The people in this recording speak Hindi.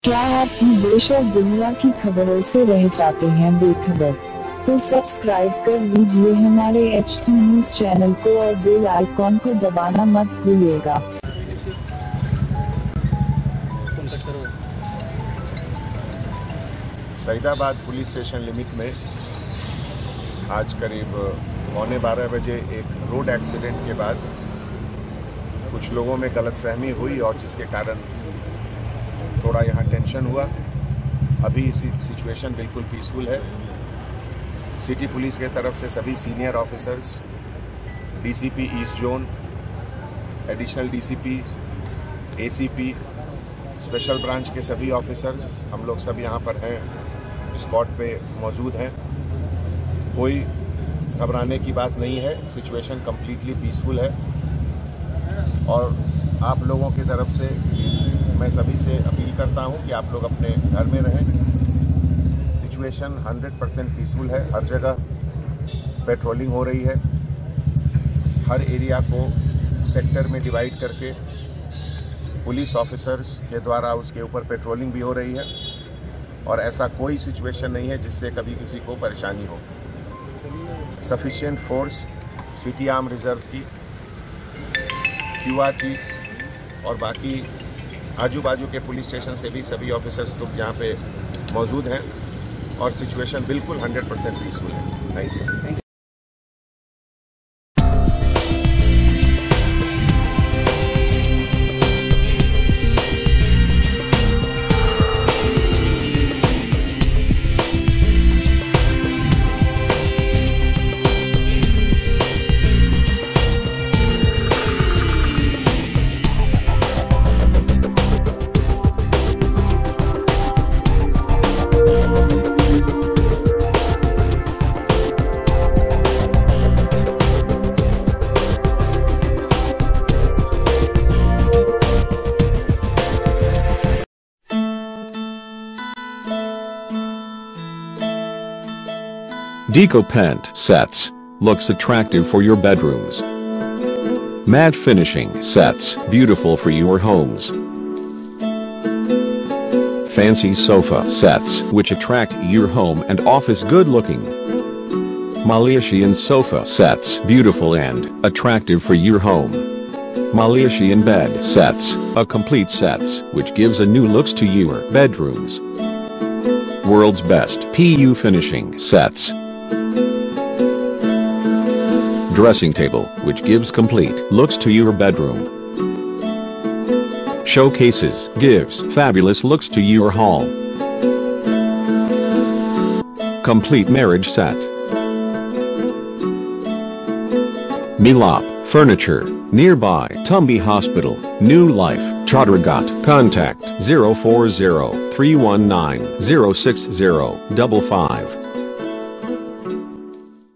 क्या आप देश और दुनिया की खबरों से रह जाते हैं बेखबर? तो सब्सक्राइब कर लीजिए हमारे HT न्यूज चैनल को और बेल आइकॉन को दबाना मत भूलिएगा। सईदाबाद पुलिस स्टेशन लिमिट में आज करीब 11:15 बजे एक रोड एक्सीडेंट के बाद कुछ लोगों में गलतफहमी हुई और जिसके कारण थोड़ा यहाँ टेंशन हुआ। अभी सिचुएशन बिल्कुल पीसफुल है। सिटी पुलिस के तरफ से सभी senior officers, DCP east zone, additional DCP, ACP, special branch के सभी ऑफिसर्स, हम लोग सब यहाँ पर हैं, स्पॉट पे मौजूद हैं। कोई घबराने की बात नहीं है। सिचुएशन कम्प्लीटली पीसफुल है और आप लोगों की तरफ से मैं सभी से अपील करता हूं कि आप लोग अपने घर में रहें। सिचुएशन 100% पीसफुल है। हर जगह पेट्रोलिंग हो रही है। हर एरिया को सेक्टर में डिवाइड करके पुलिस ऑफिसर्स के द्वारा उसके ऊपर पेट्रोलिंग भी हो रही है और ऐसा कोई सिचुएशन नहीं है जिससे कभी किसी को परेशानी हो। Sufficient force city arm reserve की, QRT और बाकी आजू बाजू के पुलिस स्टेशन से भी सभी ऑफिसर्स लोग यहाँ पे मौजूद हैं और सिचुएशन बिल्कुल 100% पीसफुल है। Thank you. Deco Paint Sets looks attractive for your bedrooms. Matte finishing sets beautiful for your homes. Fancy sofa sets which attract your home and office good looking. Malaysian sofa sets beautiful and attractive for your home. Malaysian bed sets, a complete sets which gives a new looks to your bedrooms. World's best PU finishing sets. Dressing table which gives complete looks to your bedroom. Showcases gives fabulous looks to your hall. Complete marriage set. Milap Furniture, nearby Tumbi Hospital, New Life, Chadragat. Contact 040 319 06055.